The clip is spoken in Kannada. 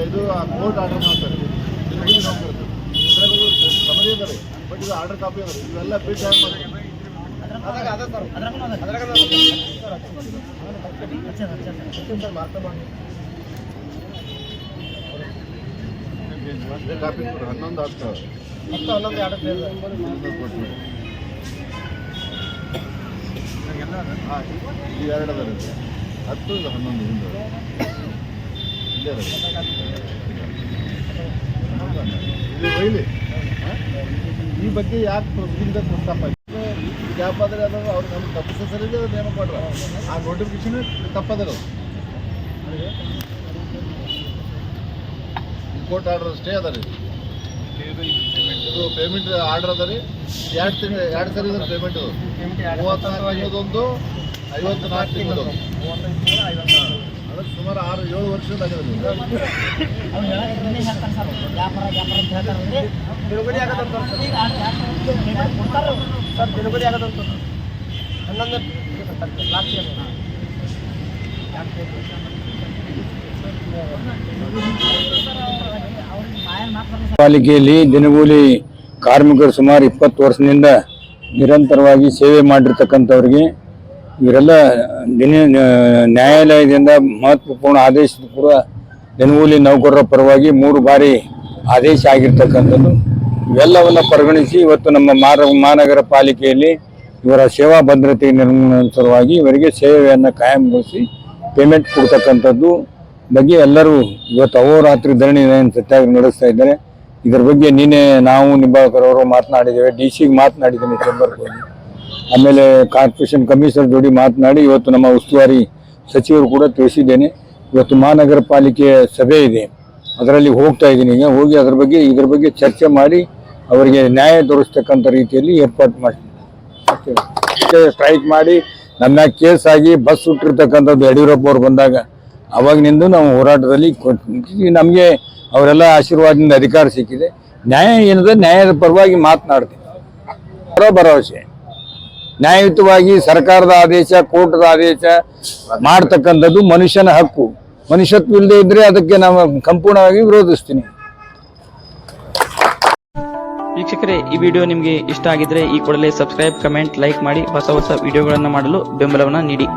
ಇದು ಕೋರ್ಟ್ ಆರ್ಡರ್ ಮಾಡ್ತಾರೆ, ಸಮರಿ ಅದ ರೀ, ಬಟ್ ಇದು ಆರ್ಡರ್ ಕಾಪಿ ಅದ ರೀ. ಇವೆಲ್ಲ ಬಿಟ್ಟು ಹ್ಯಾಂಗ್ ಮಾಡ್ತಾರೆ? ಕಾಪಿ 11 10 11 2 ಅದ ರೀ, 10 ಇದು 11 ಹಿಂದೆ ಇಲ್ಲೇ ಅದ ಇದು ಒಯ್ಲಿ. ಈ ಬಗ್ಗೆ ಯಾಕೆ ಪ್ರೊಸೀಜರ್ ತಪ್ಪ ಗ್ಯಾಪ್ ಆದರೆ ಅದು ಅವ್ರು ನಮ್ಗೆ ತಪ್ಪಿಸೋ ಸರಿದೆ ಅದು ನೇಮಕ ಮಾಡ್ರ. ಆ ನೋಟಿಫಿಕೇಶನ್ ತಪ್ಪದಲ್ಲ, ಕೋರ್ಟ್ ಆರ್ಡರ್ ಸ್ಟೇ ಅದ ರೀ. ಇದು ಪೇಮೆಂಟ್ ಆರ್ಡರ್ ಅದ ರೀ. 2 ಸರಿ ಇದೆ ಪೇಮೆಂಟ್. 34 54 ತಿಂಗಳು ಅದಕ್ಕೆ ಸುಮಾರು 6-7 ವರ್ಷದ ಆಗಿದೆ. ಪಾಲಿಕೆಯಲ್ಲಿ ದಿನಗೂಲಿ ಕಾರ್ಮಿಕರು ಸುಮಾರು 20 ವರ್ಷದಿಂದ ನಿರಂತರವಾಗಿ ಸೇವೆ ಮಾಡಿರ್ತಕ್ಕಂಥವ್ರಿಗೆ ಇವರೆಲ್ಲ ನ್ಯಾಯಾಲಯದಿಂದ ಮಹತ್ವಪೂರ್ಣ ಆದೇಶ ಕೂಡ ದಿನಗೂಲಿ ನೌಕರರ ಪರವಾಗಿ 3 ಬಾರಿ ಆದೇಶ ಆಗಿರ್ತಕ್ಕಂಥದ್ದು. ಇವೆಲ್ಲವನ್ನು ಪರಿಗಣಿಸಿ ಇವತ್ತು ನಮ್ಮ ಮಹಾನಗರ ಪಾಲಿಕೆಯಲ್ಲಿ ಇವರ ಸೇವಾ ಭದ್ರತೆ ನಿರ್ಣಯವಾಗಿ ಇವರಿಗೆ ಸೇವೆಯನ್ನು ಕಾಯಂಗೊಳಿಸಿ ಪೇಮೆಂಟ್ ಕೊಡ್ತಕ್ಕಂಥದ್ದು ಬಗ್ಗೆ ಎಲ್ಲರೂ ಇವತ್ತು ಅಹೋರಾತ್ರಿ ಧರಣಿ ಸತ್ಯಾಗ್ರಹ ನಡೆಸ್ತಾ ಇದ್ದಾರೆ. ಇದರ ಬಗ್ಗೆ ನಿನ್ನೆ ನಾವು ನಿಂಬಾಳ್ಕರ್ ಅವರು ಮಾತನಾಡಿದ್ದೇವೆ, DC ಮಾತನಾಡಿದ್ದೇನೆ ಚೇಂಬರ್ಗೆ ಹೋಗಿ, ಆಮೇಲೆ ಕಾರ್ಪೊರೇಷನ್ ಕಮಿಷನರ್ ಜೋಡಿ ಮಾತನಾಡಿ ಇವತ್ತು ನಮ್ಮ ಉಸ್ತುವಾರಿ ಸಚಿವರು ಕೂಡ ತಿಳಿಸಿದ್ದೇನೆ. ಇವತ್ತು ಮಹಾನಗರ ಪಾಲಿಕೆಯ ಸಭೆ ಇದೆ, ಅದರಲ್ಲಿ ಹೋಗ್ತಾ ಇದ್ದೀನಿ. ಈಗ ಹೋಗಿ ಇದ್ರ ಬಗ್ಗೆ ಚರ್ಚೆ ಮಾಡಿ ಅವರಿಗೆ ನ್ಯಾಯ ತೋರಿಸ್ತಕ್ಕಂಥ ರೀತಿಯಲ್ಲಿ ಏರ್ಪಾಡು ಮಾಡಿ ಸ್ಟ್ರೈಕ್ ಮಾಡಿ ನಮ್ಮ ಕೇಸ್ ಆಗಿ ಬಸ್ ಸುಟ್ಟಿರ್ತಕ್ಕಂಥದ್ದು ಯಡಿಯೂರಪ್ಪ ಅವರು ಬಂದಾಗ ಅವಾಗಿನಿಂದ ನಾವು ಹೋರಾಟದಲ್ಲಿ ನಮಗೆ ಅವರೆಲ್ಲ ಆಶೀರ್ವಾದದಿಂದ ಅಧಿಕಾರ ಸಿಕ್ಕಿದೆ. ನ್ಯಾಯ ಏನಿದೆ ನ್ಯಾಯದ ಪರವಾಗಿ ಮಾತನಾಡ್ತೀವಿ. ಭರವಸೆ ನ್ಯಾಯಯುತವಾಗಿ ಸರ್ಕಾರದ ಆದೇಶ, ಕೋರ್ಟದ ಆದೇಶ ಮಾಡ್ತಕ್ಕಂಥದ್ದು ಮನುಷ್ಯನ ಹಕ್ಕು. ಮನುಷ್ಯತ್ವ ಇಲ್ಲದೆ ಇದ್ರೆ ಅದಕ್ಕೆ ನಾವು ಸಂಪೂರ್ಣವಾಗಿ ವಿರೋಧಿಸ್ತೀನಿ. ವೀಕ್ಷಕರೇ, ಈ ವಿಡಿಯೋ ನಿಮಗೆ ಇಷ್ಟ ಆಗಿದ್ರೆ ಈ ಕೂಡಲೇ ಸಬ್ಸ್ಕ್ರೈಬ್, ಕಮೆಂಟ್, ಲೈಕ್ ಮಾಡಿ ಹೊಸ ವಿಡಿಯೋಗಳನ್ನು ಮಾಡಲು ಬೆಂಬಲವನ್ನು ನೀಡಿ.